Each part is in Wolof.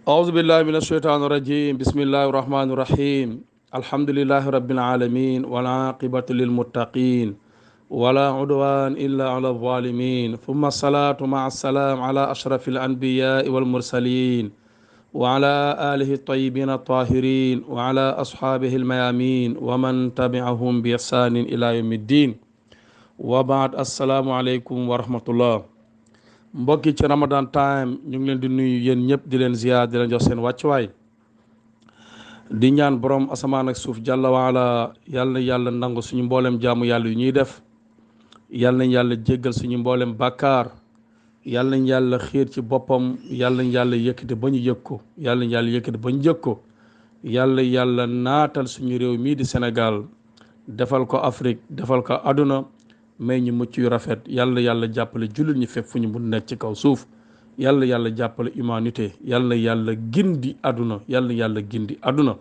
أعوذ بالله من الشيطان الرجيم بسم الله الرحمن الرحيم الحمد لله رب العالمين والعاقبة للمتقين ولا عدوان إلا على الظالمين ثم الصلاة مع السلام على أشرف الأنبياء والمرسلين وعلى آله الطيبين الطاهرين وعلى أصحابه الميامين ومن تبعهم بإحسان إلى يوم الدين وبعد السلام عليكم ورحمة الله mbokki ci Ramadan time ñu ngi leen di nuyu yéen ñëpp di leen ziar di leen jox seen wàccuwaay di ñaan borom asamaan ak suuf jàlla waala yàlla nangu suñu mboolem jaamu yàlla yu ñuy def yàlla nañ yàlla jéggal suñu mboolem bàkkaar yàlla nañ yàlla xiir ci boppam yàlla nañ yàlla yëkkati ba ñu yëg ko yàlla nañ yàlla yëkkati ba ñu jëg ko yàlla naatal suñu réew mii di Sénégal defal ko Afrique defal ko àdduna may ñu mucc yu rafet yàlla jàppale jullit ñi fépp fu ñu mun nekk ci kaw suuf yàlla jàppale humanité yàlla gindi àdduna yàlla gindi àdduna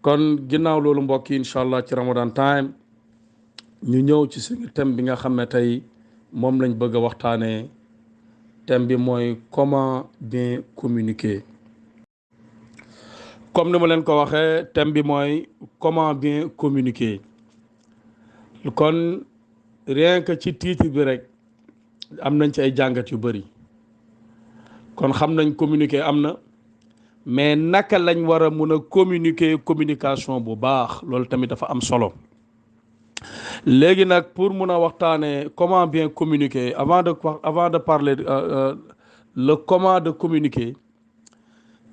kon ginnaaw loolu mbokk yi incha allah ci Ramadan time ñu ñëw ci suñu thème bi nga xam ne tey moom lañ bëgg a waxtaanee thème bi mooy comment bien communiquer. comme ni ma leen ko waxee thème bi mooy comment bien communiquer kon rien que ci titre bi rek am nañ ci ay jàngat yu bari kon xam nañ communiquer am na mais naka lañ war a mun a communiquer communication bu baax loolu tamit dafa am solo léegi nag pour mun a waxtaanee comment bien communiquer avant de parler le comment de communiquer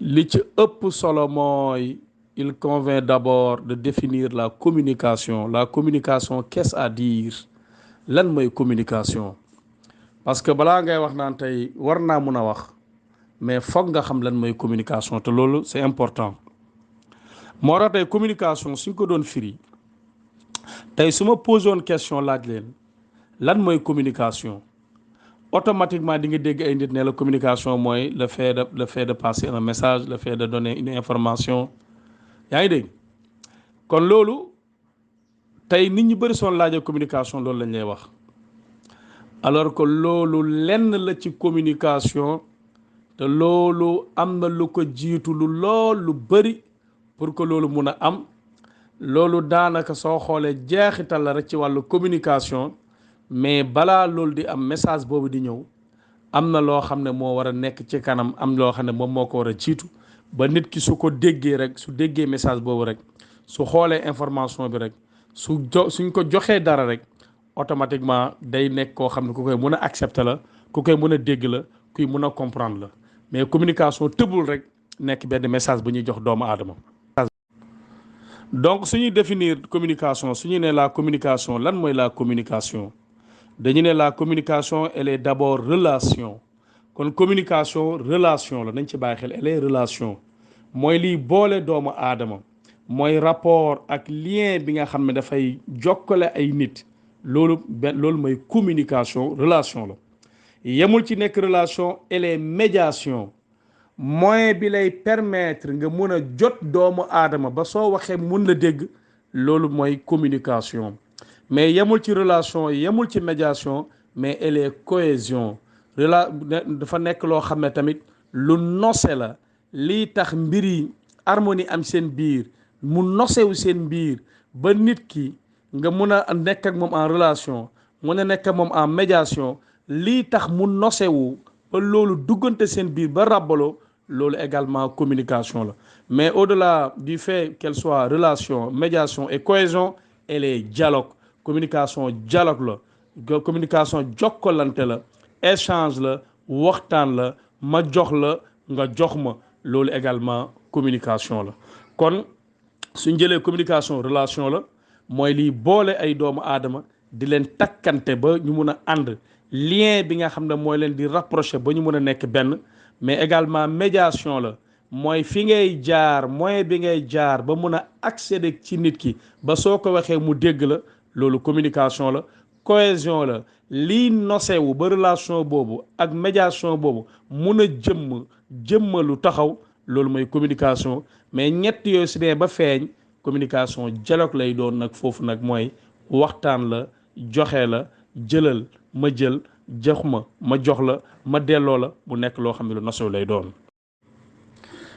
li ci ëpp solo mooy il convient d'abord de définir la communication qu'est-ce à dire lan mooy communication parce que balaa ngay wax naan tey war naa mun a wax mais foog nga xam lan mooy communication te loolu c'est important moo tax tey communication suñ ko doon firi tey su ma posé woon question laaj leen lan mooy communication automatiquement di nga dégg ay nit ne la communication mooy le fait de passer un message le fait de donner une information yaa ngi dégg kon loolu tey nit ñi bëri soon laajee communication loolu lañ lay wax alors que loolu lenn la ci communication te loolu am na lu ko jiitu lu bëri pour que loolu mun a am loolu daanaka soo xoolee jeexital la rek ci wàllu communication mais balaa loolu di am message boobu di ñëw am na loo xam ne moo war a nekk ci kanam am loo xam ne moom moo ko war a jiitu ba nit ki su ko déggee rek su déggee message boobu rek su xoolee information bi rek suñ ko joxee dara rek automatiquement day nekk koo xam ne ku koy mën a accepter la ku koy mën a dégg la kuy mën a comprendre la mais communication tëbul rek nekk benn message bu ñuy jox doomu aadama. donc suñuy définir communication suñu ne la communication lan mooy la communication dañu ne la communication elle est d'abord relation kon communication relation la nañ ci bàyyi xel elle est relation mooy liy boole doomu aadama. mooy rapport ak lien bi nga xam ne dafay jokkale ay nit loolu mooy communication relation la yemul ci nekk relation elle est médiation moyen bi lay permettre nga mun a jot doomu aadama ba soo waxee mun la dégg loolu mooy communication mais yemul ci relation yemul ci médiation mais elle est cohésion dafa nekk loo xam ne tamit lu nose la lii tax mbir yi harmonie am seen biir mu nosewu seen biir ba nit ki nga mun a nekk ak moom en relation mun a nekk ak moom en médiation lii tax mu nosewu ba loolu duggante seen biir ba ràbbaloo loolu également communication la mais au-delà du fait qu'elle soit relation médiation et cohésion elle est dialogue communication dialogue la communication jokkalante la échange la waxtaan la ma jox la nga jox ma loolu également communication la kon suñ jëlee communication relation la mooy liy boole ay doomu aadama di leen takkante ba ñu mun a ànd lien bi nga xam ne mooy leen di rapprocher ba ñu mun a nekk benn mais également médiation la mooy fi ngay jaar moyen bi ngay jaar ba mun a accéder ci nit ki ba soo ko waxee mu dégg la loolu communication la cohésion la lii nosewu ba relation boobu ak médiation boobu mun a jëmmalu taxaw loolu mooy communication mais ñett yooyu si ne ba feeñ communication dialogue lay doon nag foofu nag mooy waxtaan la joxe la jëlal ma jël jox ma jox la ma delloo la bu nekk loo xam ne lu nosew lay doon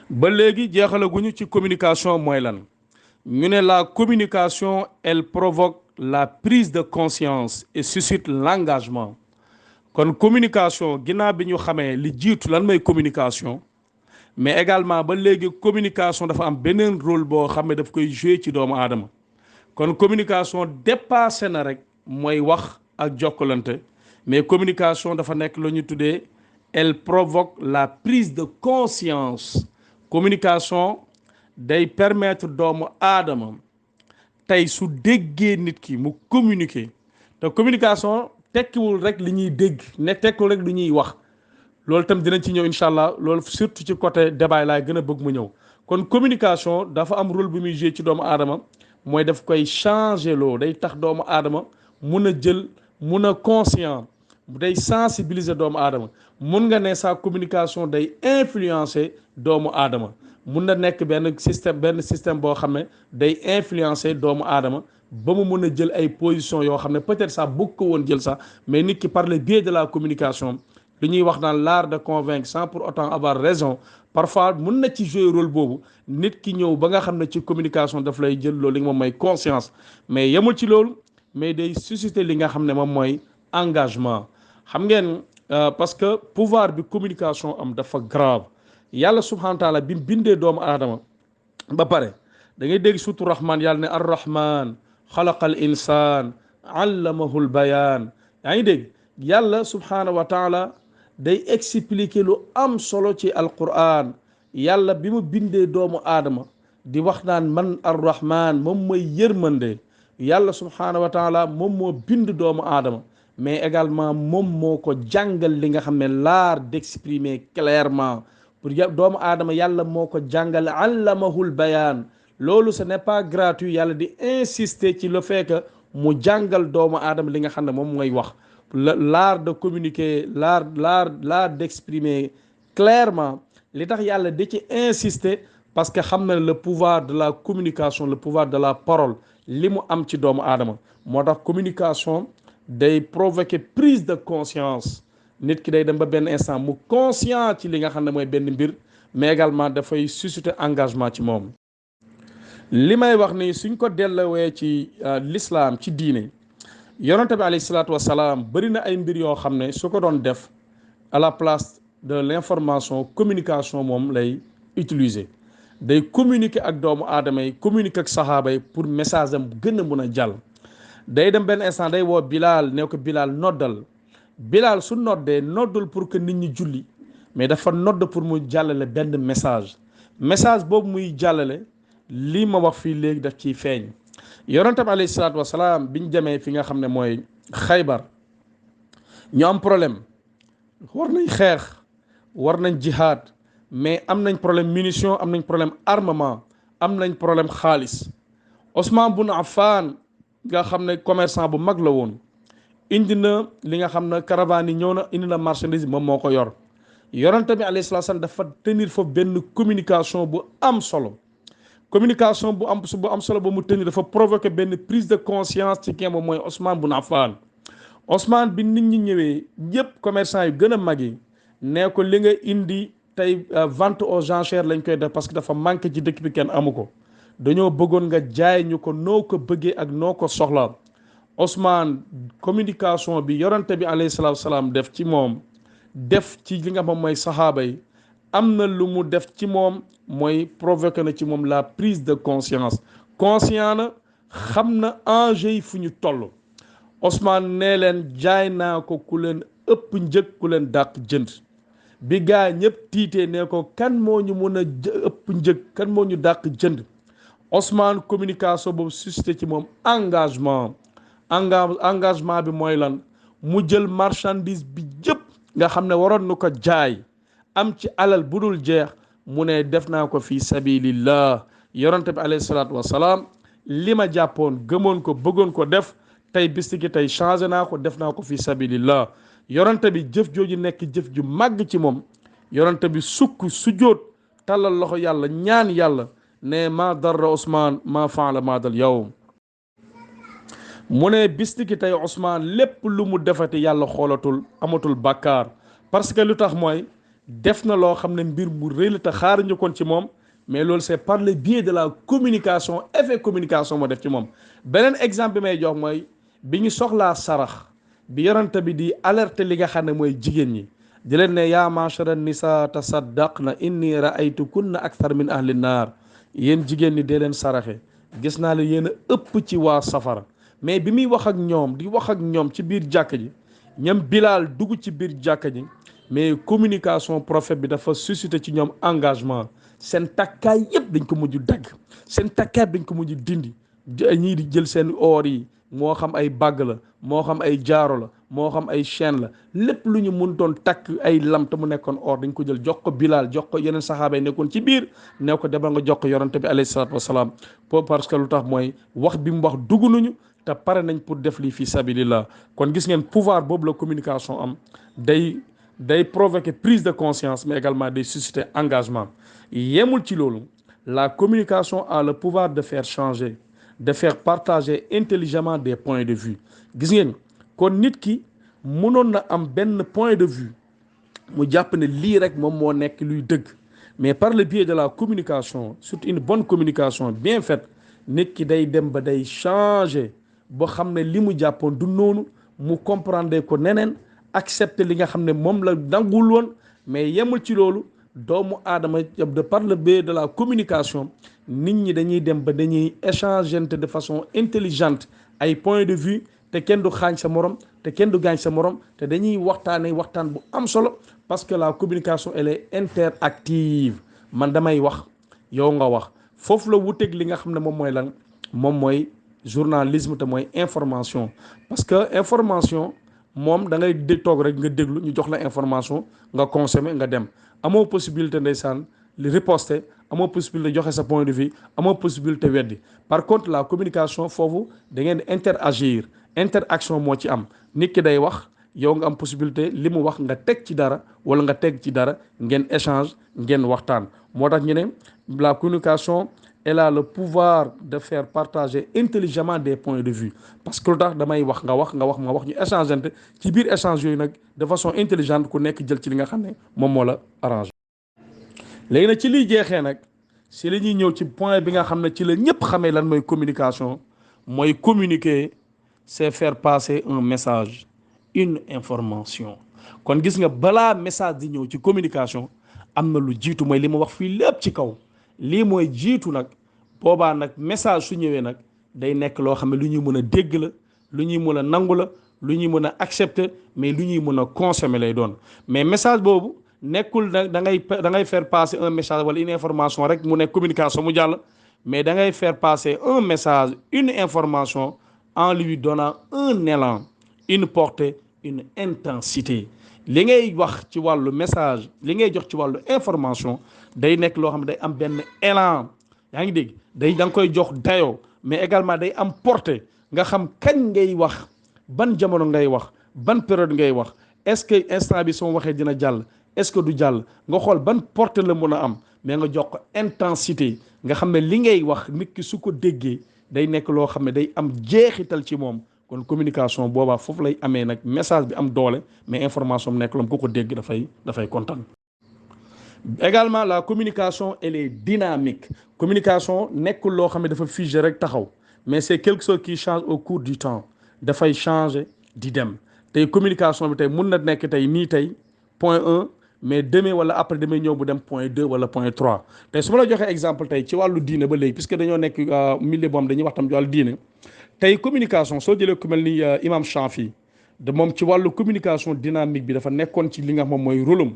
ba léegi jeexalaguñu ci communication mooy lan. ñu ne la communication elle provoque la prise de conscience et suscite l'engagement. kon communication ginnaaw bi ñu xamee li jiitu lan mooy communication, mais également ba léegi communication dafa am beneen rôle boo xam ne daf koy jouer ci doomu aadama. kon communication dépassé na rek mooy wax ak jokkalante, mais communication dafa nekk lu ñu tuddee elle provoque la prise de conscience. communication day permettre doomu aadama tey su déggee nit ki mu communiquer, te communication tekkiwul rek li ñuy dégg ne tekkiwul rek li ñuy wax. loolu tam dinañ ci ñëw incha allah, loolu surtout ci côté débat laay gën a bëgg mu ñëw. kon communication dafa am rôle bu muy jouer ci doomu aadama, mooy daf koy changer loo, day tax doomu aadama mun a jël, mun a conscient, day sensibiliser doomu aadama. mun nga ne sa communication day influencer doomu aadama. mun na nekk benn système boo xam ne day influencer doomu aadama ba mu mun a jël ay position yoo xam ne peut-être sax bëgg ko woon jël sax, mais nit ki par le biais de la communication, li ñuy wax naan l'art de convaincre sans pour autant avoir raison, parfois mun na ci jouer rôle boobu. nit ki ñëw ba nga xam ne ci communication daf lay jël loolu li moom mooy conscience, mais yemul ci loolu, mais day susciter li nga xam ne moom mooy engagement. xam ngeen parce que pouvoir bi communication am dafa grave. yàlla subhanahu wa taala bi mu bindee doomu aadama ba pare, da ngay dégg surtout rahman, yàlla ne arrahman xalaqal insaan allamahul bayaan. yaa ngi dégg yàlla subhanahu wa taala day expliquer lu am solo ci alquran. yàlla bi mu bindee doomu aadama di wax naan man arrahman moom mooy yërmande. yàlla subhanahu wa taala moom moo bind doomu aadama, mais également moom moo ko jàngal li nga xam ne l'art d'exprimer clairement. pour doomu aadama yàlla moo ko jàngal allamahul bayaan. loolu ce n'est pas gratuit, yàlla di insister ci le fait que mu jàngal doomu aadama li nga xam ne moom mooy wax. l'art de communiquer, l'art d'exprimer clairement. li tax yàlla di ci insister parce que xam na le pouvoir de la communication, le pouvoir de la parole li mu am ci doomu aadama. moo tax communication day provoquer prise de conscience. nit ki day dem ba benn instant mu conscient ci li nga xam ne mooy benn mbir, mais également dafay susciter engagement ci moom. li may wax ni suñ ko dellawee ci l'islam, ci diine, yonente bi alayhi salaatu wasalaam bëri na ay mbir yoo xam ne su ko doon def à la place de l'information, communication moom lay utiliser. day communiquer ak doomu aadama yi, communiquer ak saxaaba yi pour message am gën a mun a jàll. day dem benn instant day woo Bilal, ne ko Bilal noddal. Bilal su noddee noddul pour que nit ñi julli, mais dafa nodd pour mu jàllale benn message. message boobu muy jàllale lii ma wax fii léegi daf ciy feeñ. yonente bi alayhi salaatu wasalaam biñ demee fi nga xam ne mooy Xaybar, ñu am problème, war nañ xeex, war nañ jihaad, mais am nañ problème munition, am nañ problème armement, am nañ problème xaalis. Ousmane bun Affan nga xam ne commerçant bu mag la woon, indi na li nga xam ne caravane yi ñëw na, indi na marchandise, moom moo ko yor. yonente bi alayhi salaatu wasalaam dafa tenir foofu benn communication bu am solo. communication bu am solo ba mu tenir dafa provoquer benn prise de conscience ci kii moom mooy Ousmane bun Affan. Ousmane bi nit ñi ñëwee yëpp commerçant yu gën a mag yi nee ko li nga indi tey vente aux enchères lañ koy def parce que dafa manqué ci dëkk bi, kenn amu ko. dañoo bëggoon nga jaay ñu ko noo ko bëggee ak noo ko soxla. Ousmane communication bi yonente bi alayhi salaatu wasalaam def ci moom, def ci li nga xam mooy saxaaba yi, am na lu mu def ci moom, mooy provoqué na ci moom la prise de conscience. conscient na, xam na enjeu yi fu ñu toll. Ousmane nee leen jaay naa ko ku leen ëpp njëg, ku leen dàq jënd. bi gaa ñëpp tiitee ne ko kan moo ñu mën a ëpp njëg, kan moo ñu dàq jënd. Ousmane communication boobu suscité ci moom engagement. engagement bi mooy lan? mu jël marchandise bi yëpp nga xam ne waroon na ko jaay, am ci alal bu dul jeex, mu ne def naa ko fi sabilillah. yonente bi alayhi salaatu wasalaam li ma jàppoon, gëmoon ko, bëggoon ko def, tey bis ki tey changé naa ko, def naa ko fi sabilillah. yonente bi jëf jooju nekk jëf ju màgg ci moom. yonente bi sukk sujjóot, tàllal loxo yàlla, ñaan yàlla ne ma darra Ousmane ma faala maadal yawm. mu ne bis ki tey Ousmane lépp lu mu defati yàlla xoolatul, amatul bàkkaar. parce que lu tax mooy def na loo xam ne mbir mu rëy la te xaaruñu kon ci moom, mais loolu c'est par le biais de la communication, effet communication moo def ci moom. beneen exemple bi may jox mooy bi ñu soxlaa sarax bi yorante bi di alerte li nga xam ne mooy jigéen ñi di leen ne yaa ma'shara nisa tasaddaqna inni ra'aytukunna akthar min ahli naar, yéen jigéen ñi dee leen saraxe, gis naa leen yéen a ëpp ci waa safara. mais bi muy wax ak ñoom di wax ak ñoom ci biir jàkk ji, ñoom Bilal dugg ci biir jàkk ji, mais communication prophète bi dafa suscité ci ñoom engagement. seen takkaay yëpp dañ ko mujj dagg, seen takkaay dañ ko mujj dindi, ñii di jël seen oor yi, moo xam ay bàgg la, moo xam ay jaaro la, moo xam ay chaîne la, lépp lu ñu mun doon takk ay lam te mu nekkoon or dañ ko jël jox ko Bilal, jox ko yeneen saxaaba yi nekkoon ci biir, ne ko demal nga jox ko yonante bi alayhi salaatu wasalaam. parce que lu tax mooy wax bi mu wax dugg nañu te pare nañ pour def lii fi sabilillah. kon gis ngeen pouvoir boobu la communication am, day provoquer prise de conscience, mais également day susciter engagement. yemul ci loolu, la communication a le pouvoir de faire changer, de faire partager intelligemment des points de vue. gis ngeen kon nit ki mënoon na am benn point de vue mu jàpp ne lii rek moom moo nekk luy dëgg, mais par le biais de la communication, surtout une bonne communication bien faite, nit ki day dem ba day changer ba xam ne li mu jàppoon du noonu, mu comprendre ko neneen, accepter li nga xam ne moom la nangul woon. mais yemul ci loolu, doomu aadama de par le biais de la communication, nit ñi dañuy dem ba dañuy échanger de façon intelligente ay points de vue, te kenn du xaañ sa morom, te kenn du gaañ sa morom, te dañuy waxtaanee waxtaan bu am solo, parce que la communication elle est interactive. man damay wax yow nga wax, foofu la wuteeg li nga xam ne moom mooy lan, moom mooy journalisme te mooy information. parce que information moom da ngay toog rek nga déglu ñu jox la information nga consommer nga dem, amoo possibilité ndeysaan li riposter, amoo possibilité joxe sa point de vue, amoo possibilité weddi. par contre la communication foofu da ngeen di interagir, interaction moo ci am. nit ki day wax, yow nga am possibilité li mu wax nga teg ci dara wala nga teg ci dara, ngeen échange, ngeen waxtaan. moo tax ñu ne la communication elle a le pouvoir de faire partager intelligemment des points de vue. parce que lu tax damay wax nga wax ñu échangeante ci biir échange yooyu nag de façon intelligente, ku nekk jël ci li nga xam ne moom moo la arrangé. léegi nag ci liy jeexee nag si la ñuy ñëw ci point bi nga xam ne ci la ñëpp xamee lan mooy communication. mooy communiquer, c'est faire passer un message, une information. kon gis nga balaa message di ñëw ci communication am na lu jiitu, mooy li ma wax fii lépp ci kaw. lii mooy jiitu nag, boobaa nag message su ñëwee nag day nekk loo xam ne lu ñuy mën a dégg la, lu ñuy mën a nangu la, lu ñuy mën a accepter, mais lu ñuy mën a consommer lay doon. mais message boobu nekkul nag da ngay faire passer un message wala une information rek mu nekk communication mu jàll, mais da ngay faire passer un message, une information en lui donnant un élan, une portée, une intensité. li ngay wax ci wàllu message, li ngay jox ci wàllu information day nekk loo xam ne day am benn élan, yaa ngi dégg, da nga koy jox dayoo, mais également day am portée. nga xam kañ ngay wax, ban jamono ngay wax, ban période ngay wax, est-ce que instant bi soo waxee dina jàll, est-ce que du jàll, nga xool ban portée la mën a am, mais nga jox ko intensité. nga xam ne li ngay wax nit ki su ko déggee day nekk loo xam ne day am jeexital ci moom. kon communication boobaa foofu lay amee nag message bi am doole, mais information bi nekk loom ku ko dégg dafay kontaan. également la communication elle est dynamique. communication nekkul loo xam ne dafa figé rek taxaw, mais c'est quelque chose qui change au cours du temps. dafay changer di dem. tey communication bi tey mun na nekk tey nii tey point 1, mais demain wala après demain ñëw bu dem point 2 wala point 3. tey su ma la joxee exemple tey ci wàllu diine ba léegi, puisque dañoo nekk milieu boo xam dañuy wax tam ci wàllu diine. tey communication soo jëlee ku mel ni imam Shafi de moom ci wàllu communication dynamique bi dafa nekkoon ci li nga xam moom mooy rôlam.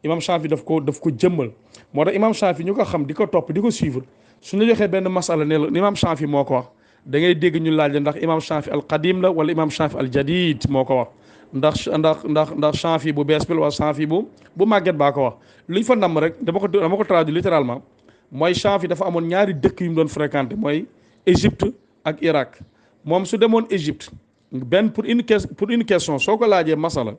imam Shafi daf ko jëmmal. moo tax imam Shafi ñu ko xam di ko topp di ko suivre, suñu la joxee benn masala ne la imam Shafi moo ko wax, da ngay dégg ñu laaj la ndax imam Shafi al qadim la wala imam Shafi al jadid moo ko wax, ndax Shafi bu bees bi la wala Shafi bu màgget baa ko wax. luñ fa namm rek dama ko traduit littéralement, mooy Shafi dafa amoon ñaari dëkk yu mu doon fréquenté, mooy Égypte ak Irak. moom su demoon Égypte benn pour une question soo ko laajee masala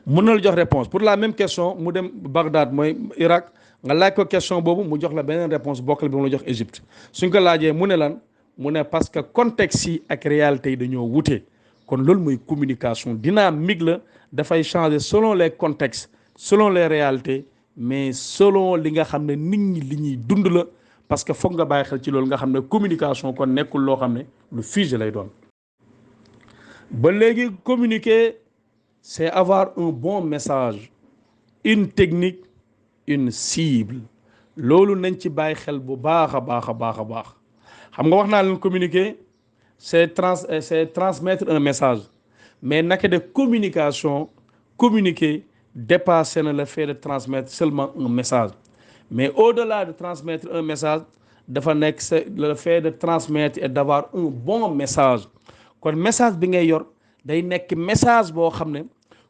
mun na la jox réponse. pour la même question mu dem Bagdad mooy Irak, nga laaj ko question boobu mu jox la beneen réponse bokkal bi mu la jox Égypte. suñ ko laajee mu ne lan, mu ne parce que contexte yi ak réalité yi dañoo wute. kon loolu mooy communication dynamique la, dafay changer selon les contextes, selon les réalités mais selon li nga xam ne nit ñi li ñuy dund la parce que foog nga bàyyi xel ci loolu nga xam ne communication kon nekkul loo xam ne lu figé lay doon. ba léegi communiquer c'est avoir un bon message, une technique, une cible. loolu nañ ci bàyyi xel bu baax a baax a baax a baax xam nga wax naa leen communiquer c'est transmettre un message mais naka de communication communiquer dépassé na le fait de transmettre seulement un message mais au-delà de transmettre un message dafa nekk c'est le fait de transmettre et d'avoir un bon message kon message bi ngay yor day nekk message boo xam ne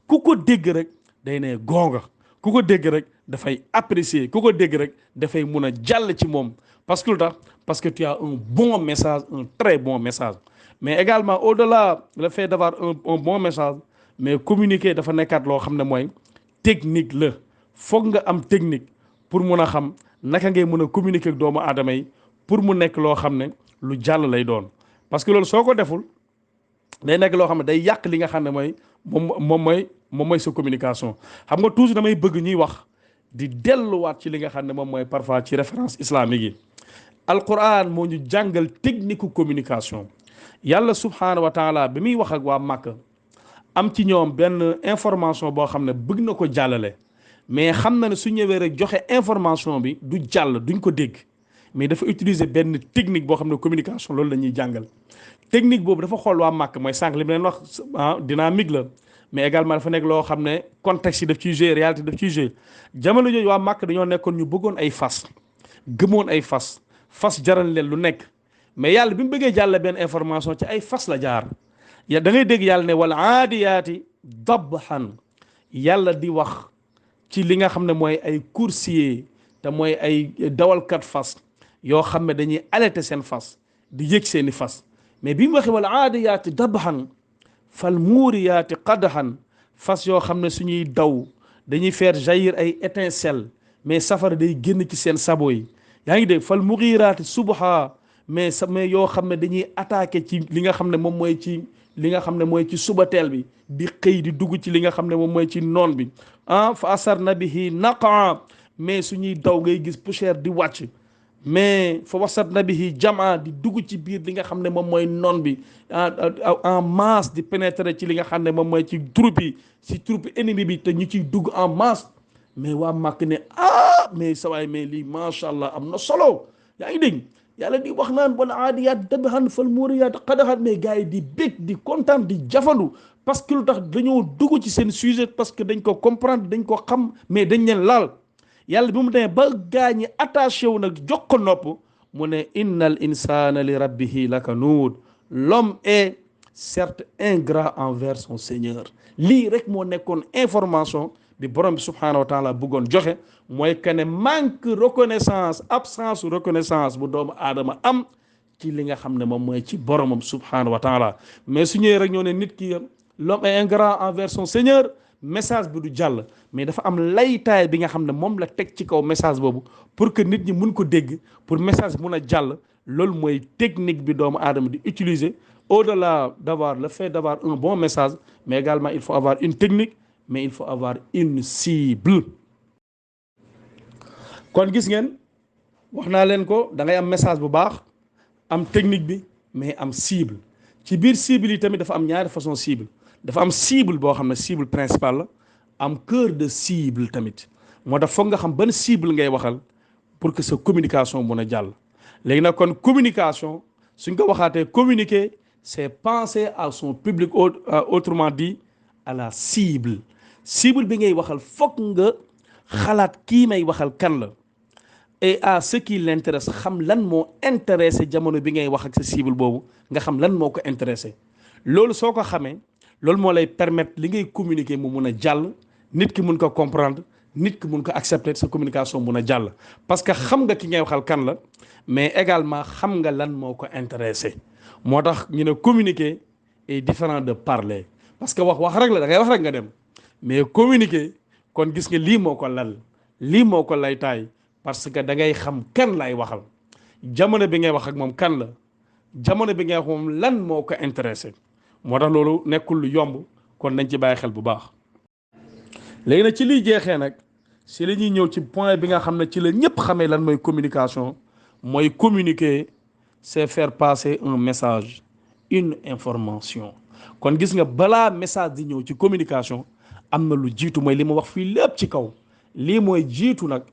ku ko dégg rek day ne gonga ku ko dégg rek dafay apprécier ku ko dégg rek dafay mun a jàll ci moom parce que lu tax parce que tu as un bon message, un très bon message mais également au-delà le fait d'avoir un bon message mais communiquer dafa nekkaat loo xam ne mooy technique la foog nga am technique pour mun a xam naka ngay mun a communiquer ak doomu aadama yi pour mu nekk loo xam ne lu jàll lay doon parce que loolu soo ko deful day nekk loo xam ne day yàq li nga xam ne mooy moom mooy sa communication xam nga toujours damay bëgg ñuy wax di delluwaat ci li nga xam ne moom mooy parfois ci référence islamique yi alquran moo ñu jàngal technique communication yàlla subhaanahu wa taala bi muy wax ak waa Màkka am ci ñoom benn information boo xam ne bëgg na ko jàllale mais xam na ne su ñëwee rek joxe information bi du jàll duñ ko dégg mais dafa utiliser benn technique boo xam ne communication loolu la ñuy jàngal technique boobu dafa xool waa Màkka mooy sànq li mu leen wax dynamique la mais également dafa nekk loo xam ne contexte yi daf ciy jouer réalité daf ciy jouer jamono jooju waa Màkka dañoo nekkoon ñu bëggoon ay fas gëmoon ay fas jaral leen lu nekk mais yàlla bi mu bëggee jàll benn information ci ay fas la jaar ya da ngay dégg yàlla ne wal aadiyaati dabhan yàlla di wax ci li nga xam ne mooy ay coursier te mooy ay dawalkat fas yoo xam ne dañuy alerter seen fas di yëg seeni fas mais bi mu waxee wal aadiyaati dabhan fal muuriyaati qadhan fas yoo xam ne suñuy daw dañuy faire jaillir ay étincelles mais safara day génn ci seen sabo yi yaa ngi dégg fal mughiraati subha mais yoo xam ne dañuy attaquer ci li nga xam ne moom mooy ci li nga xam ne mooy ci subateel bi di xëy di dugg ci li nga xam ne moom mooy ci noon bi fa asarna bihi naqa mais suñuy daw ngay gis poussière di wàcc mais fa wasatna bihi jamaa di dugg ci biir li nga xam ne moom mooy noon bi en masse di pénétrer ci li nga xam ne moom mooy ci troupe yi ci troupe ennemi bi te ñu ciy dugg en masse mais waa Màkk ne mais sawaay mais lii macha allah am na solo yaa ngi dégg yàlla di wax naan wal aadiyaat dabhan fal muuriyaat qadhan mais gars yi di bég di kontaan di jafandu parce que lu tax dañoo dugg ci seen sujet parce que dañ ko comprendre dañ ko xam mais dañ leen laal yàlla bi mu demee ba gaa ñi attaché wu nag jox ko nopp mu ne innal insana li rabbihi lakanuud l'homme est certes ingrat envers son Seigneur lii rek moo nekkoon information bi borom bi subhaanahu wa taala bëggoon joxe mooy que ne manque reconnaissance absence reconnaissance bu doomu aadama am ci li nga xam ne moom mooy ci boromam subhaanahu wa taala mais su ñëwee rek ñoo ne nit ki l'homme est ingrat envers son Seigneur message bi du jàll mais dafa am laytaay bi nga xam ne moom la teg ci kaw message boobu pour que nit ñi mun ko dégg pour message mun a jàll loolu mooy technique bi doomu aadama di utiliser au-delà d'avoir le fait d'avoir un bon message mais également il faut avoir une technique mais il faut avoir une cible kon gis ngeen wax naa leen ko da ngay am message bu baax am technique bi mais am cible ci biir cible yi tamit dafa am ñaari façon cible dafa am cible boo xam ne cible principale la am cœur de cible tamit moo tax foog nga xam ban cible ngay waxal pour que sa communication mun a jàll léegi nag kon communication suñ ko waxaatee communiquer c'est penser à son public autrement dit à la cible bi ngay waxal foog nga xalaat kii may waxal kan la et à ce qui l'intéresse xam lan moo intéressé jamono bi ngay wax ak sa cible boobu nga xam lan moo ko intéressé loolu soo ko xamee loolu moo lay permettre li ngay communiquer mu mun a jàll nit ki mun ko comprendre nit ki mun ko accepter sa communication mun a jàll parce que xam nga ki ngay waxal kan la mais également xam nga lan moo ko intéressé moo tax ñu ne communiquer est différent de parler parce que wax rek la da ngay wax rek nga dem mais communiquer kon gis nga lii moo ko lal lii moo ko lay taay parce que da ngay xam kan lay waxal jamono bi ngay wax ak moom kan la jamono bi ngay wax moom lan moo ko intéressé moo tax loolu nekkul lu yomb kon nañ ci bàyyi xel bu baax léegi nag ci liy jeexee nag si la ñuy ñëw ci point bi nga xam ne ci la ñëpp xamee lan mooy communication mooy communiquer c'est faire passer un message une information kon gis nga balaa message di ñëw ci communication am na lu jiitu mooy li ma wax fii lépp ci kaw lii mooy jiitu nag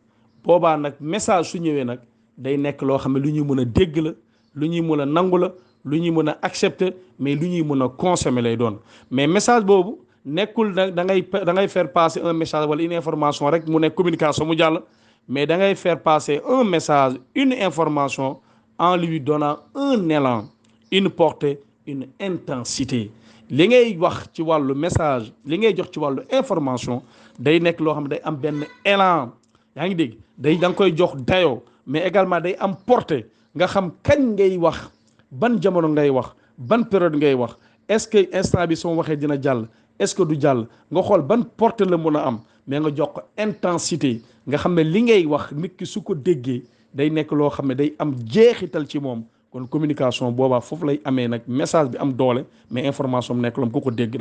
boobaa nag message su ñëwee nag day nekk loo xam ne lu ñuy mën a dégg la lu ñuy mën a nangu la lu ñuy mën a accepter mais lu ñuy mën a consommer lay doon mais message boobu nekkul nag da ngay faire passer un message wala une information rek mu nekk communication mu jàll mais da ngay faire passer un message une information en lui donnant un élan une portée une intensité li ngay wax ci wàllu message li ngay jox ci wàllu information day nekk loo xam ne day am benn élan yaa ngi dégg da nga koy jox dayoo mais également day am portée nga xam kañ ngay wax ban jamono ngay wax ban période ngay wax est-ce que instant bi soo waxee dina jàll est-ce que du jàll nga xool ban portée la mën a am mais nga jox ko intensité nga xam ne li ngay wax nit ki su ko déggee day nekk loo xam ne day am jeexital ci moom kon communication boobaa foofu lay amee nag message bi am doole mais information bi nekk loom ku ko dégg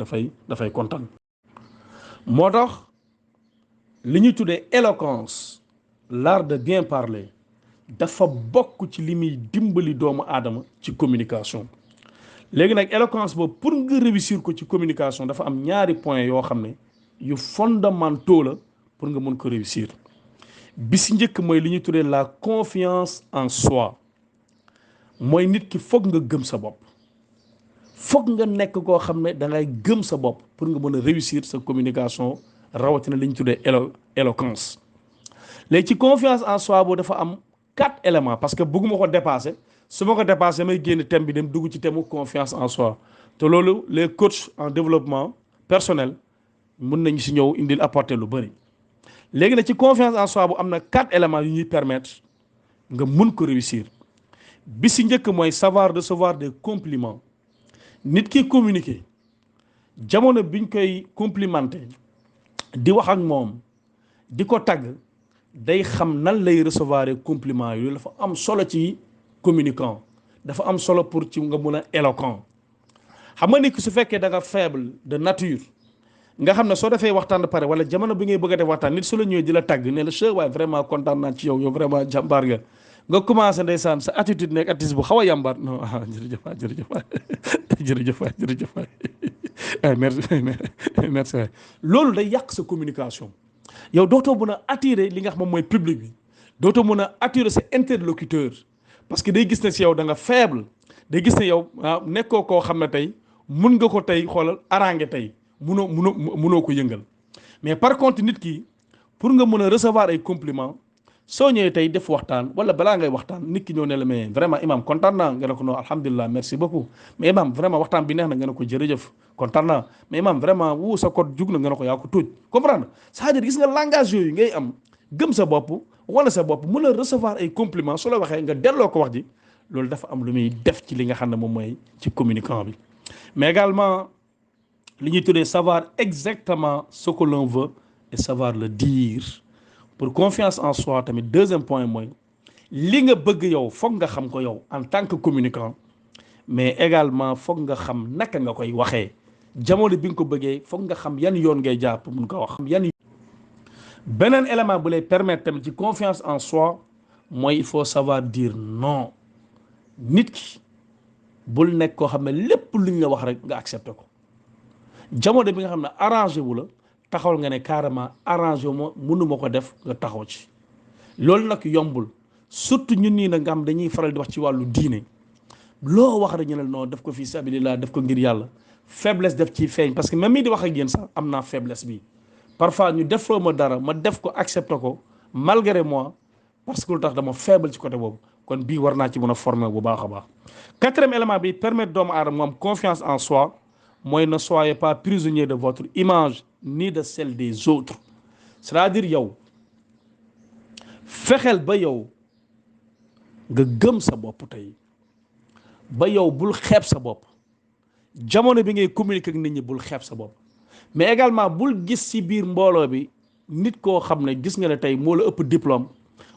dafay kontaan. moo tax li ñuy tuddee éloquence l'art de bien parler dafa bokk ci li muy dimbali doomu aadama ci communication. léegi nag éloquence boobu pour nga réussir ko ci communication dafa am ñaari points yoo xam ne yu fondamentaux la pour nga mën ko réussir bi si njëkk mooy li ñuy tuddee la confiance en soi mooy nit ki foog nga gëm sa bopp foog nga nekk koo xam ne da ngay gëm sa bopp pour nga mën a réussir sa communication rawatina li ñu tuddee éloquence. léegi ci confiance en soi boobu dafa am 4 éléments parce que bëgguma ko dépasser su ma ko dépassé may génn thème bi dem dugg ci thème confiance en soi te loolu les coachs en développement personnel mën nañu si ñëw indil apporter lu bëri. léegi nag ci confiance en soi bu am na 4 éléments yu ñuy permettre nga mun ko réussir bi si njëkk mooy savoir recevoir des compliments nit ki communiquer jamono biñ koy complimenter di wax ak moom di ko tagg day xam nan lay recevoir compliments yooyu dafa am solo ci communicant dafa am solo pour ci nga mun a éloquent xam nga nit ki su fekkee da nga faible de nature nga xam ne soo defee waxtaan ba pare wala jamono bi ngay bëgg a def waxtaan nit su la ñëwee di la tàgg ne la che waaye vraiment kontaan naa ci yow vraiment jàmbaar nga commencé ndeysaan sa attitude nekk attitude bu xaw a yàmbaar non jërëjëf merci loolu day yàq sa communication yow dootoo mën a attirer li nga xam moom mooy public bi dootoo mën a attirer sa interlocuteur parce que day gis ne si yow da nga faible day gis ne yow nekkoo koo xam ne tey mun nga ko tey xoolal arrangé tey munoo ko yëngal mais par contre nit ki pour nga mën a recevoir ay compliments soo ñëwee tey def waxtaan wala balaa ngay waxtaan nit ki ñëw ne la mais vraiment imam kontaan naa nga ne ko non alhamdulilah merci beaucoup mais imam vraiment waxtaan bi neex na nga ne ko jërëjëf kontaan naa mais imam vraiment wu sa code jug na nga ne ko yaa ko tuuj comprendre c'est-à-dire gis nga langage yooyu ngay am gëm sa bopp wala sa bopp mën a recevoir ay compliments su la waxee nga delloo ko wax ji loolu dafa am lu muy def ci li nga xam ne moom mooy ci communicant bi mais également li ñuy tuddee savoir exactement ce que l'on veut et savoir le dire pour confiance en soi tamit deuxième point mooy li nga bëgg yow foog nga xam ko yow en tant que communicant mais également foog nga xam naka nga koy waxee jamono bi nga ko bëggee foog nga xam yan yoon ngay jaar pour mun ko wax yan. beneen élément bu lay permettre tamit ci confiance en soi mooy il faut savoir dire non nit ki bul nekk koo xam ne lépp luñ la wax rek nga accepté ko jamono bi nga xam ne arrangé wu la taxawal nga ne carrément arrangé wu ma mënuma ko def nga taxaw ci loolu nag yombul surtout ñun nii nag nga xam dañuy faral di wax ci wàllu diine loo wax rek ñu ne non def ko fii sabilillah def ko ngir yàlla faiblesse def ci feeñ parce que même mii di wax ak yéen sax am naa faiblesse bi parfois ñu defloo ma dara ma def ko accepté ko malgré moi parce que lu tax dama faible ci côté boobu kon bii war naa ci mën a former bu baax a baax. quatrième élément bi permettre doomu aadama mu am confiance en soi mooy ne soyez pas prisonnier de votre image ni de celle des autres c'est-à-dire yow fexeel ba yow nga gëm sa bopp tey ba yow bul xeeb sa bopp jamono bi ngay communiquer ak nit ñi bul xeeb sa bopp mais également bul gis ci biir mbooloo bi nit koo xam ne gis nga ne tey moo la ëpp diplôme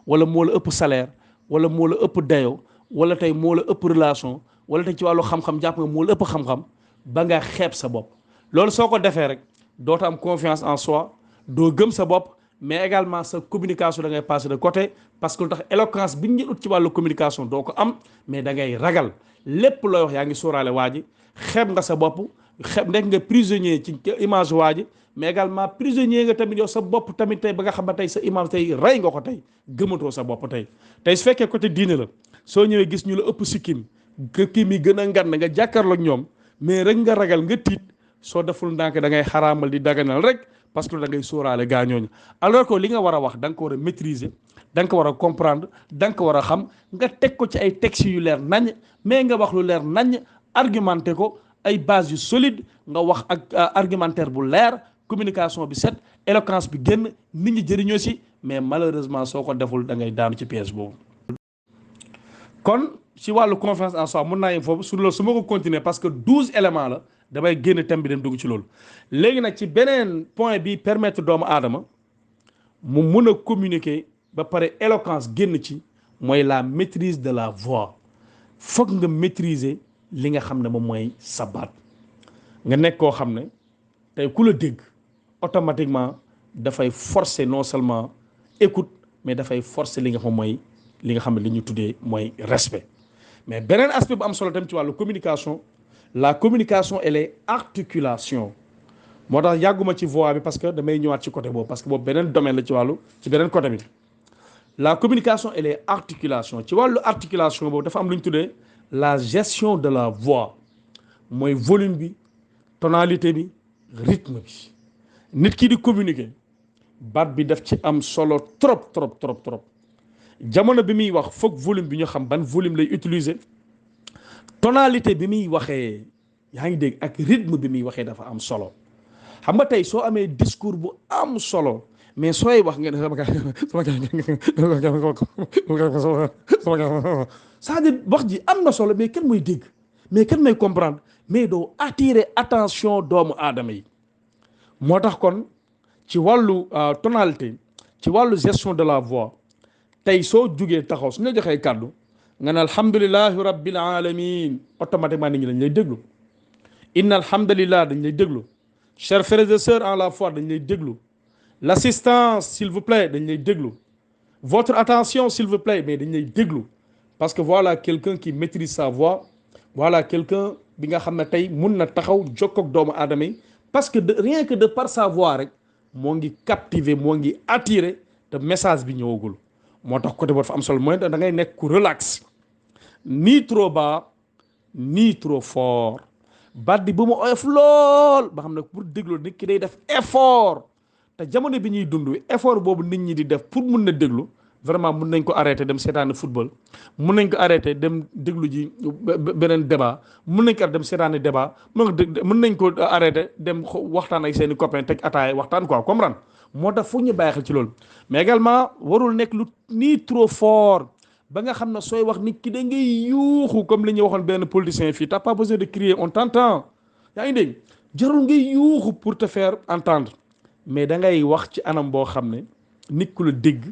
wala moo la ëpp salaire wala moo la ëpp dayo wala tey moo la ëpp relation wala tey ci wàllu xam-xam jàpp nga moo la ëpp xam-xam ba nga xeeb sa bopp loolu soo ko defee rek doota am confiance en soi doo gëm sa bopp, mais également sa communication da ngay passer de côté parce que lu tax éloquence bi ñu ut ci wàllu communication doo ko am, mais da ngay ragal lépp looy wax yaa ngi sóoraale waa ji, xeeb nga sa bopp, xeeb nekk nga prisonnier ci image waa ji, mais également prisonnier nga tamit yow sa bopp tamit tey ba nga xam ne tey sa image tey rey nga ko tey gëmatoo sa bopp tey su fekkee côté diine la soo ñëwee gis ñu la ëpp sikkim kii mi gën a ngan nga jàkkaarloog ñoom mais rek nga ragal nga tiit soo deful ndànk da ngay xaraamal di daganal rek parce que da ngay sóoraale gaa ñooñu. Alors que li nga war a wax da nga ko war a maîtriser, da nga ko war a comprendre, da nga ko war a xam, nga teg ko ci ay textes yu leer nañ, mais nga wax lu leer nañ, argumenté ko ay bases yu solide, nga wax ak argumentaire bu leer, communication bi set, éloquence bi génn, nit ñi jëriñoo si, mais malheureusement soo ko deful da ngay daanu ci piège boobu. kon ci wàllu confiance en soi mun naa yem foofu su loolu su ma ko continuer parce que 12 éléments la damay génn thème bi dem dugg ci loolu. léegi nag ci beneen point bi permettre doomu aadama mu mun a communiquer ba pare éloquence génn ci mooy la maîtrise de la voix. foog nga maîtriser li nga xam ne moom mooy sa baat, nga nekk koo xam ne tey ku la dégg automatiquement dafay forcer non seulement écoute mais dafay forcer li nga xam mooy li nga xam ne li ñu tuddee mooy respect. mais beneen aspect bu am solo tam ci wàllu communication, la communication et les articulations. moo tax yàgguma ci voix bi parce que damay ñëwaat ci côté boobu parce que boobu beneen domaine la ci wàllu ci beneen côté bi. la communication et les articulations, ci wàllu articulation boobu dafa am lu ñu tuddee la gestion de la voix, mooy volume bi, tonalité bi, rythme bi. nit ki di communiquer baat bi daf ci am solo trop trop trop trop. jamono bi muy wax foog volume bi ñu xam ban volume lay utiliser, tonalité bi muy waxee yaa ngi dégg ak rythme bi muy waxee dafa am solo. xam nga tey soo amee discours bu am solo mais sooy wax ngeen c'est-à-dire wax ji am na solo mais kenn mooy dégg, mais kenn mooy comprendre, mais doo attirer attention doomu aadama yi. moo tax kon ci wàllu tonalité, ci wàllu gestion de la voix, tey soo jugee taxaw su ñu la joxee kàddu nga ne alhamdulillahi rabbil alamin, automatiquement nit ñi dañ lay déglu. inna alhamdulillah dañ lay déglu. chers frères et sœurs en la foi dañ lay déglu. l'assistance s'il vous plaît dañ lay déglu. votre attention s'il vous plaît mais dañ lay déglu. parce que voilà quelqu'un qui maîtrise sa voix, voilà quelqu'un bi nga xam ne tey mun na taxaw jokkoog doomu aadama yi parce que rien que de par sa voix rek moo ngi captiver, moo ngi attirer te message bi ñëwagul. moo tax côté boobu dafa am solo mooy da ngay nekk ku relax, ni trop bas ni trop fort. baat bi bu mu oyof lool ba xam ne pour déglu nit ki day def effort, te jamono bi ñuy dund effort boobu nit ñi di def pour mun na déglu vraiment mun nañ ko arrêter dem seetaani football, mun nañ ko arrêter dem déglu ji beneen débat, mun nañ ko dem seetaani débat, mun nañ ko arrêter dem waxtaan ak seeni copains teg ataaya waxtaan quoi, comprendre. moo tax foog ñu bàyyi xel ci loolu. mais également warul nekk lu nii trop fort ba nga xam ne sooy wax nit ki da ngay yuuxu comme li ñuy waxoon benn politicien fii, t'as pas besoin de crier, on t'entend. yaa ngi dégg jarul ngay yuuxu pour te faire entendre, mais da ngay wax ci anam boo xam ne nit ku la dégg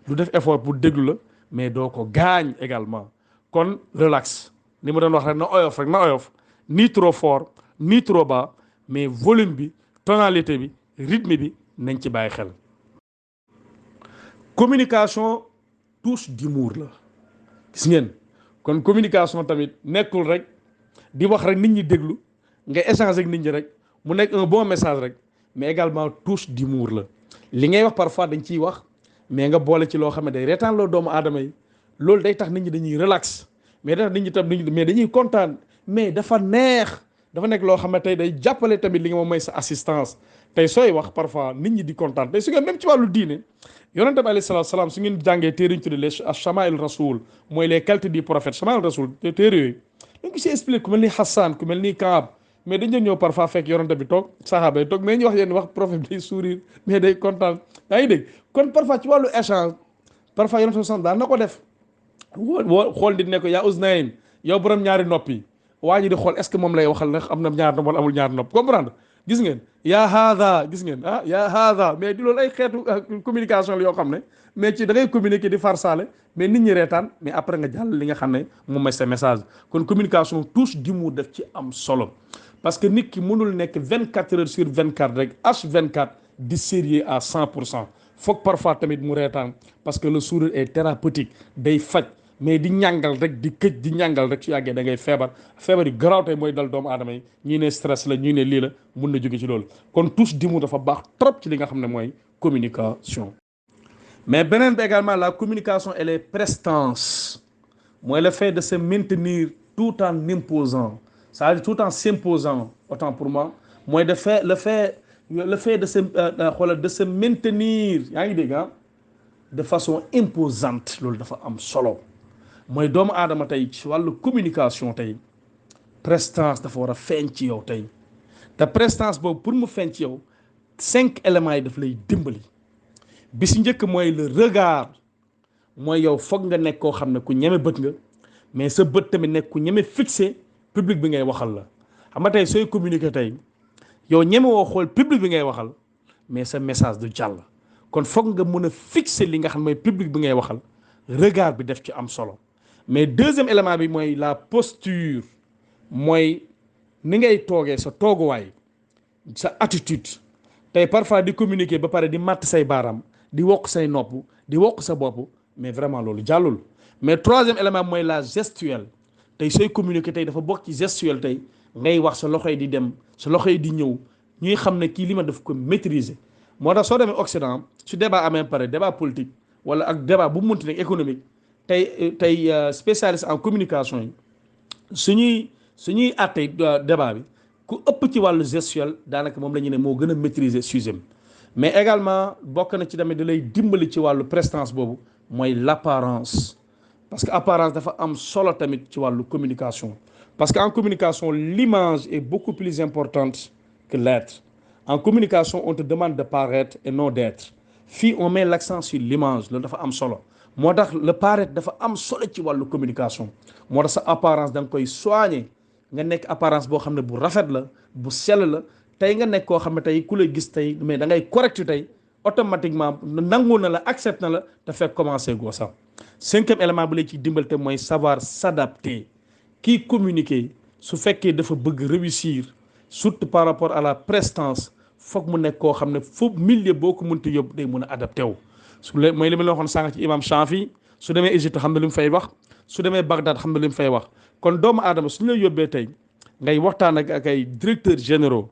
du def effort pour déglu la, mais doo ko gaañ également. kon relax li ma doon wax rek na oyof rek na oyof, ni trop fort ni trop bas, mais volume bi, tonalité bi, rythme bi nañ ci bàyyi xel. communication touche d'humour la, gis ngeen. kon communication tamit nekkul rek di wax rek nit ñi déglu nga échanger ak nit ñi rek mu nekk un bon message rek, mais également touche d'humour la. li ngay wax parfois dañ ciy wax mais nga boole ci loo xam ne day reetaan loo doomu aadama yi, loolu day tax nit ñi dañuy relax, mais day tax nit ñi tam mais dañuy kontaan, mais dafa neex, dafa nekk loo xam ne tey day jàppale tamit li nga moom mooy sa assistance. tey sooy wax parfois nit ñi di kontaan. tey su ngeen même ci wàllu diine yonent bi alayhi salaatu salaam su ngeen jàngee téere ñu tuddee les Chamaïl Rasoul, mooy les qualités du prophète, Chamaïl Rasoul te téere yooyu dañ ko si expliqué ku mel ni Hassan, ku mel ni Kaab, mais dañ leen ñëw parfois fekk yonent bi toog saxaaba yi toog mais ñu wax yéen wax prophète day sourire mais day kontaan. yaa ngi dégg kon parfois ci wàllu échange parfois yonent bi daan na ko def woo xool di ne ko yaa uznayn, yow borom ñaari noppi, waa ji di xool est-ce que moom lay waxal ndax am na ñaar nopp wala amul ñaar nopp, comprendre. gis ngeen yaa haada, gis ngeen yaa haada, mais di loolu ay xeetu communication la yoo xam ne mais ci da ngay communiquer di farsaale mais nit ñi reetaan, mais après nga jàll li nga xam ne moom mooy sa message. kon communication touche d'humour def ci am solo parce que nit ki mënul nekk 24 heures sur 24 rek H24 di sérieux à 100%. foog parfois tamit mu reetaan parce que le sourire est thérapeutique day faj mais di ñàngal rek di këj di ñàngal rek su yàggee da ngay feebar yu garaaw tey mooy dal doomu aadama yi ñii ne stress la ñii ne lii la mun na jóge ci loolu kon touche d'humour dafa baax trop ci li nga xam ne mooy communication. mais beneen bi également la communication elle est prestance mooy le fait de se maintenir tout en imposant c'est-à-dire tout en s'imposant autant pour moi mooy le fait de se maintenir yaa ngi dégg de façon imposante loolu dafa am solo mooy doomu aadama tey ci wàllu communication tey prestance dafa war a feeñ ci yow tey te prestance boobu pour mu feeñ ci yow 5 éléments yi daf lay dimbali bi si njëkk mooy le regard mooy yow foog nga nekk koo xam ne ku ñeme bët nga mais sa bët tamit nekk ku ñeme fixé public bi ngay waxal la xam nga tey sooy communiquer tey yow ñeme woo xool public bi ngay waxal mais sa message du jàll kon foog nga mën a fixer li nga xam mooy public bi ngay waxal regard bi def ci am solo mais deuxième élément bi mooy la posture mooy ni ngay toogee sa tooguwaay sa attitude tey parfois di communiquer ba pare di matt say baaraam di wokk say nopp di wokk sa bopp mais vraiment loolu jàllul mais troisième élément mooy la gestuelle tey sooy communiquer tey dafa bokk ci gestuelle tey ngay wax sa loxo yi di dem sa loxo yi di ñëw ñuy xam ne kii li ma daf ko maîtriser moo tax soo demee Occident su débat amee pare débat politique wala ak débat bu mu munti nekk économique tey spécialiste en communication yi suñuy àttee débat bi ku ëpp ci wàllu gestuel daanaka moom la ñu ne moo gën a maîtriser sujet mais également bokk na ci tamit da lay dimbali ci wàllu prestance boobu mooy l'apparence parce que apparence dafa am solo tamit ci wàllu communication parce que en communication l'image est beaucoup plus importante que l'être en communication on te demande de paraître et non d'être fii on met l'accent sur l'image loolu dafa am solo moo tax le paraître dafa am solo ci wàllu communication moo tax sa apparence da nga koy soigner nga nekk apparence boo xam ne bu rafet la bu sell la tey nga nekk koo xam ne tey ku lay gis tey mais da ngay correct tey automatiquement nangu na la accepte na la te fekk commencé goo sax cinquième élément bu lay ci dimbal te mooy savoir s'adapter kii communiquer su fekkee dafa bëgg réussir surtout par rapport à la prestance foog mu nekk koo xam ne foofu milieu boo ko mënti yóbbu day mën a adapté wu mooy li ma la waxoon sànq ci imam Shafi su demee Égypte xam na li mu fay wax su demee Bagdad xam na li mu fay wax kon doomu aadama suñu la yóbbee tey ngay waxtaan ak ay directeurs généraux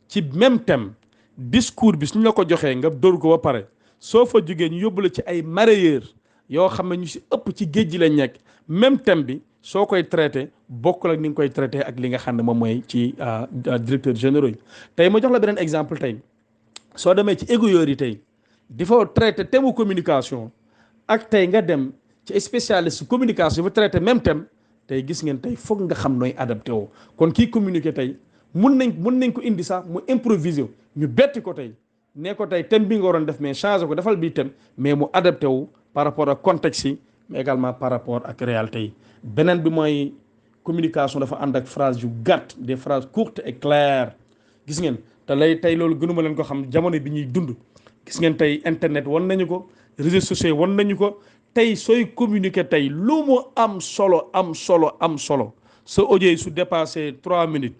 ci même thème discours bi suñu la ko joxee nga dóor ko ba pare soo fa jógee ñu yóbbu la ci ay mareyeurs yoo xam ne ñu si ëpp ci géej gi lañ nekk même thème bi soo koy traité bokkul ak ni nga koy traité ak li nga xam ne moom mooy ci directeurs généraux yi tey ma jox la beneen exemple tey soo demee ci égoyeurs yi tey di fa traité thème mu communication ak tey nga dem ci spécialiste communication di fa traité même thème tey gis ngeen tey foog nga xam nooy adapté woo kon kii communiqué tey mun nañ ko indi sax mu improviser ñu betti ko tey nee ko tey thème bi nga waroon def mais changé ko defal bii thème mais mu adapté wu par rapport ak contexte yi mais également par rapport ak réalité yi beneen bi mooy communication dafa ànd ak phrase yu gàtt des phrases courtes et claires gis ngeen te tey loolu gënuma leen ko xam jamono bi ñuy dund gis ngeen tey internet wan nañu ko réseaux sociaux wan nañu ko tey sooy communiquer tey lu mu am solo sa audio yi su dépassé 3 minutes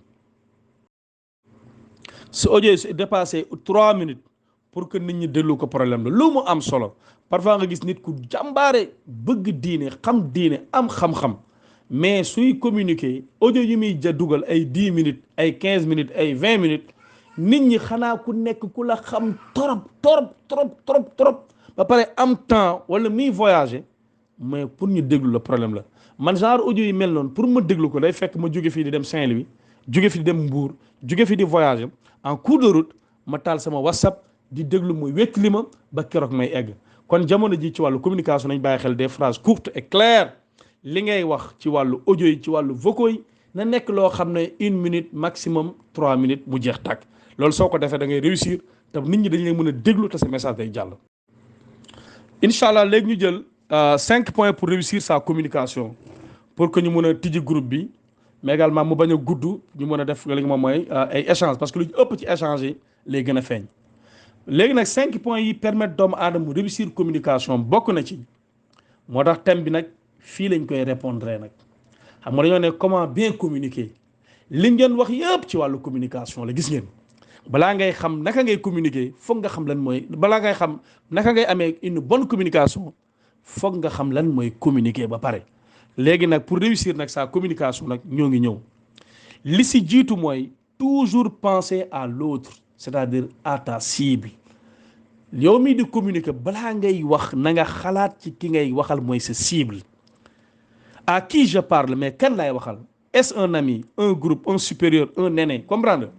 sa audio yi su dépassé 3 minutes pour que nit ñi déglu ko problème la lu mu am solo parfois nga gis nit ku jàmbaare bëgg diine am xam-xam mais suy communiquer audio yi muy dugal ay 10 minutes ay 15 minutes ay 20 minutes nit ñi xanaa ku nekk ku la xam trop ba pare am temps wala muy voyager mais pour ñu déglu le problème la man genre audio yi mel noonu pour ma déglu ko day fekk ma jóge fii di dem Saint-Louis jóge fi di dem Mbour jóge fi di voyager en cours de route ma taal sama WhatsApp di déglu muy wétli ma ba keroog may egg kon jamono ji ci wàllu communication nañ bàyyi xel des phrases courtes et claires li ngay wax ci wàllu audio yi ci wàllu vocaux yi na nekk loo xam ne 1 minute maximum 3 minutes mu jeex tàkk loolu soo ko defee da ngay réussir te nit ñi dañ lay mën a déglu te sa message day jàll. incha allah léegi ñu jël 5 points pour réussir sa communication pour que ñu mën a tijji groupe bi mais également mu bañ a gudd ñu mën a def li nga moom mooy ay échange parce que lu ëpp ci échange yi lay gën a feeñ. léegi nag 5 points yi permettre doomu aadama mu réussir communication bokk na ci moo tax thème bi nag fii lañ koy répondre nag xam nga dañoo ne comment bien communiquer li ngeen wax yëpp ci wàllu communication la gis ngeen balaa ngay xam naka ngay communiquer foog nga xam lan mooy balaa ngay xam naka ngay amee une bonne communication foog nga xam lan mooy communiquer ba pare. léegi nag pour réussir nag sa communication nag ñoo ngi ñëw li si jiitu mooy toujours penser à l'autre, c'est-à-dire à ta cible. yow mii di communiquer balaa ngay wax na nga xalaat ci ki ngay waxal mooy sa cible. À qui je parle, mais kan laay waxal? Est-ce un ami, un groupe, un supérieur, un aîné? Comprendre?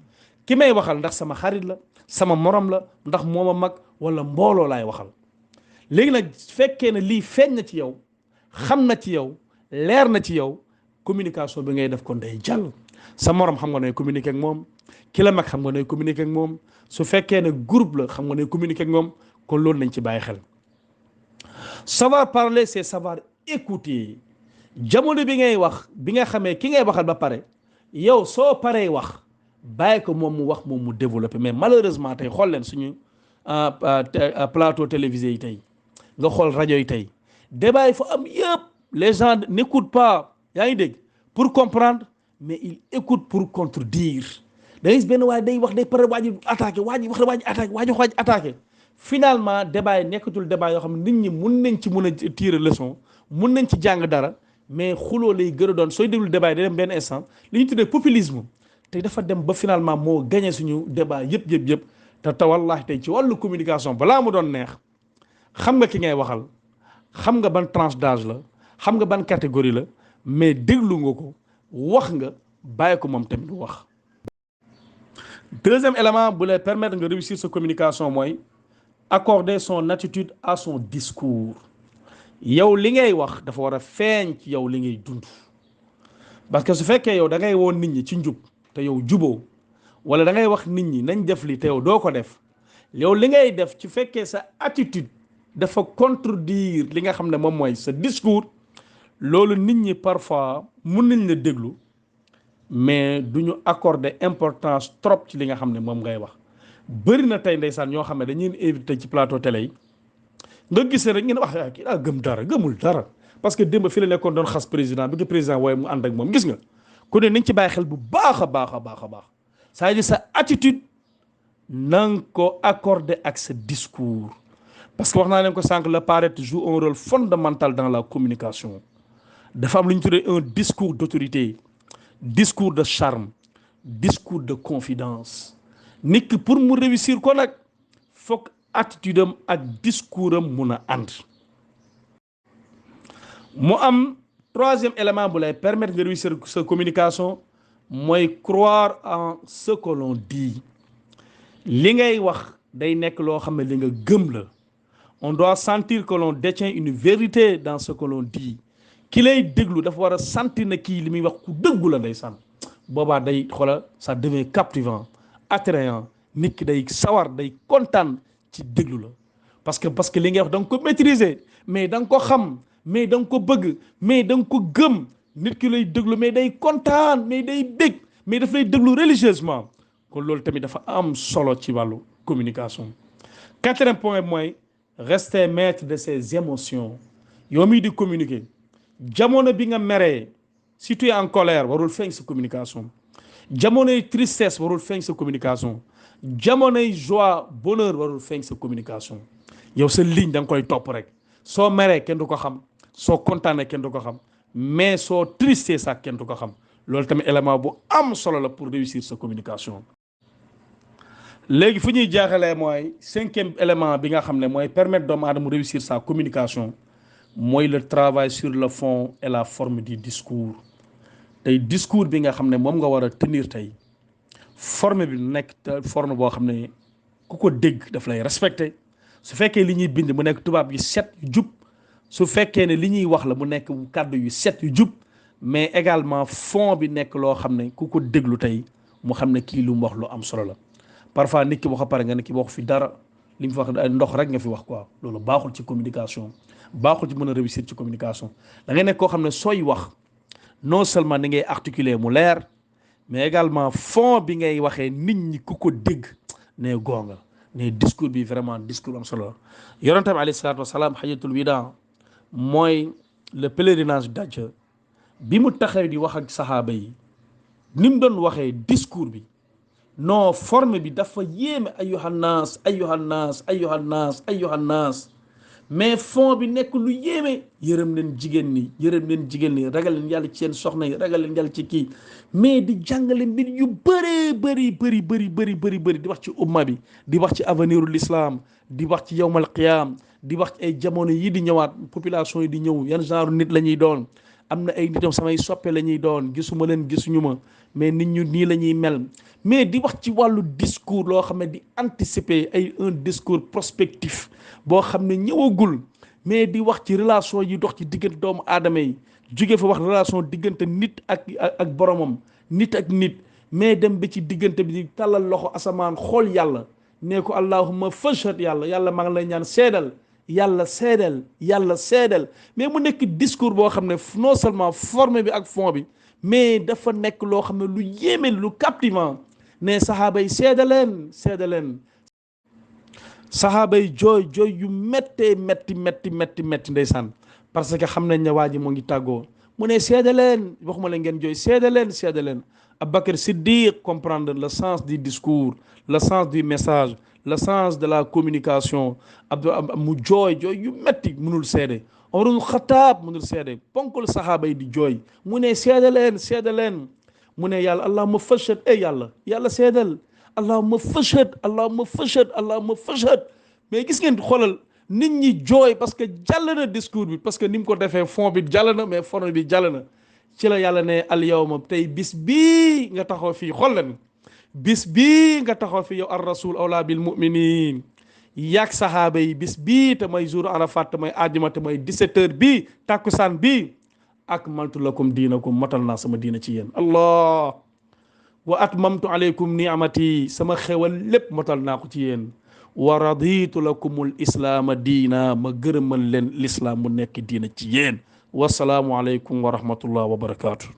Ki may waxal ndax sama xarit la, sama morom la, ndax mooma mag wala mbooloo laay waxal. léegi nag fekkee ne lii feeñ na ci yow, xam na ci yow, leer na ci yow, communication bi ngay def kon day jàll. sa morom xam nga ne communiquer ak moom, ki la mag xam nga ne communiquer ak moom, su fekkee ne groupe la xam nga ne communiquer ak moom, kon loolu nañ ci bàyyi xel. Savoir parler, c'est savoir écouter. jamono bi ngay wax bi nga xamee ki ngay waxal ba pare yow soo paree wax bàyyi ko moom mu wax moom mu développé. mais malheureusement tey xool leen suñu plateau télévisé yi tey nga xool rajo yi tey débat yi fa am yëpp les gens n'écoutent pas, yaa ngi dégg, pour comprendre, mais ils écoutent pour contredire. da ngay gis benn waaye day wax day pare waa ji attaqué waa ji wax waa ji attaqué waa ji wax attaqué. finalement débat yi nekkatul débat yoo xam ne nit ñi mun nañ ci mun a tirer leçon, mun nañ ci jàng dara. mais xuloo lay gën a doon sooy déglu débat yi day dem benn instant li ñu tuddee populisme tey dafa dem ba finalement moo gagné suñu débat yëpp te wallahi tey ci wàllu communication balaa mu doon neex xam nga ki ngay waxal, xam nga ban tranche d'âge la, xam nga ban catégorie la, mais déglu nga ko wax nga bàyyi ko moom tamit wax. Deuxième élément bu lay permettre nga réussir sa communication mooy accorder son attitude à son discours. yow li ngay wax dafa war a feeñ ci yow li ngay dund. parce que su fekkee yow da ngay woon nit ñi ci njub te yow juboo, wala da ngay wax nit ñi nañ def li te yow doo ko def, yow li ngay def ci fekkee sa attitude dafa contredire li nga xam ne moom mooy sa discours, loolu nit ñi parfois mun nañ la déglu mais du ñu accorder importance trop ci li nga xam ne moom ngay wax. bëri na tey ndeysaan ñoo xam ne dañuy invité ci plateau télé yi nga gis rek ngeen wax kii daa gëm dara gëmul dara parce que démb fi la nekkoon doon xas président bi nga président waaye mu ànd ak moom. gis nga ku ne nañ ci bàyyi xel bu baax a baax. c'est-à-dire sa attitude na nga ko accorder ak sa discours, parce que wax naa leen ko sànq, le paraître joue un rôle fondamental dans la communication. dafa am lu ñu tuddee un discours d'autorité, discours de charme, discours de confidence. nit ki pour mu réussir ko nag foog attitude am ak discours am mun a ànd. mu am troisième élément bu lay permettre de réussir sa communication mooy croire en ce que l'on dit. li ngay wax day nekk loo xam ne li nga gëm la. on doit sentir que l'on détient une vérité dans ce que l'on dit. ki lay déglu dafa war a sentir na kii li muy wax ku dëggu la ndeysaan. boobaa day xoola ça devient captivant, attrayant. nit ki day sawar day kontaan ci déglu la parce que li ngay wax da nga ko maîtriser, mais da nga ko xam, mais da nga ko bëgg, mais da nga ko gëm. nit ki lay déglu mais day kontaan, mais day bég, mais daf lay déglu religieusement. kon loolu tamit dafa am solo ci wàllu communication. quatrième point mooy rester maître de ses émotions. yow mii di communiquer jamono bi nga meree, si tu es en colère warul feeñ sa communication. jamonoy tristesse warul feeñ sa communication. jamonoy joie bonheur warul feeñ sa communication. yow sa ligne da nga koy topp rek. soo meree kenn du ko xam, soo kontaanee kenn du ko xam, mais soo tristee sax kenn du ko xam. loolu tamit élément bu am solo la pour réussir sa communication. léegi fu ñuy jaaxalee mooy cinquième élément bi nga xam ne mooy permettre doomu aadama réussir sa communication mooy le travail sur le fond et la forme du discours. tey discours bi nga xam ne moom nga war a tenir tey forme bi nekk forme boo xam ne ku ko dégg daf lay respecter. su fekkee li ñuy bind mu nekk tubaab yu set yu jub, su fekkee ne li ñuy wax la mu nekk kàddu yu set yu jub, mais également fond bi nekk loo xam ne ku ko déglu tey mu xam ne kii lu mu wax lu am solo la. parfois nit ki wax a pare nga ne ki wax fi dara, li mu fi wax ndox rek nga fi wax quoi. loolu baaxul ci communication, baaxul ci mën a réussir ci communication. da ngay nekk koo xam ne sooy wax non seulement ni ngay articuler mu leer, mais également fond bi ngay waxee nit ñi ku ko dégg ne gonga ne discours bi vraiment discours am solo la. yonent bi alayhi salaatu wasalaam hajjatul wida mooy le pèlerinage d'Hajj bi mu taxaw di wax ak saxaaba yi ni mu doon waxee discours bi non forme bi dafa yéeme ayyuhannaas ayyuhannaas ayyuhannaas ayyuhannaas mais fond bi nekk lu yéeme yërëm leen jigéen ñi yërëm leen jigéen ñi ragal leen yàlla ci seen soxna yi ragal leen yàlla ci kii mais di jàngale mbir yu bëree bëri di wax ci umma bi di wax ci avenir u l'islam di wax ci yawmal qiyaam di wax ci ay jamono yi di ñëwaat population yi di ñëw yan genre nit la ñuy doon am na ay nitam samay soppe la ñuy doon gisuma leen gisuñu ma mais nit ñu nii la ñuy mel mais di wax ci wàllu discours loo xam ne di anticiper ay un discours prospectif boo xam ne ñëwagul mais di wax ci relation yi dox ci diggante doomu aadama yi jóge fa wax relation diggante nit ak boromam nit ak nit mais dem ba ci diggante bi di tàllal loxo asamaan xool yàlla ne ko allahumma fashhad yàlla maa ngi lay ñaan seedal yàlla seedal mais mu nekk discours boo xam ne non seulement forme bi ak fond bi mais dafa nekk loo xam ne lu yéeme lu captivant ne saxaaba yi seedaleen saxaaba yi jooy yu méttee métti ndeysaan parce que xam nañ ne waa ji moo ngi tàggoo mu ne seedaleen waxuma leen ngeen jooy seedaleen Abubakar Siddiq comprendre le sens du discours le sens du message le sens de la communication mu jooy yu métti mënul seede Umarul Xataab mënul seede ponkul saxaaba yi di jooy mu ne seedaleen mu ne yàlla allahumma fashhad yàlla seedal allahumma fashhad mais gis ngeen xoolal nit ñi jooy parce que jàll na discours bi parce que ni mu ko defee fond bi jàll na mais forme bi jàll na ci la yàlla ne al yawma tey bis bii nga taxaw fii xool leen bis bii nga taxaw fii yow ar rasul awla bil muminin yaag sahaaba yi bis bii te may jour arafat te may àjjuma te may 17h bii tàkkusaan bii akmaltu lakum diinakum matal naa sama diina ci yéen allah wa atmamtu alaykum ni'amati sama xewal lépp matal naa ko ci yéen wa raditu lakumul islaama diina ma gërëmal leen l'islam mu nekk diina ci yéen wasalaamu aleykum wa rahmatullah wa barakatuh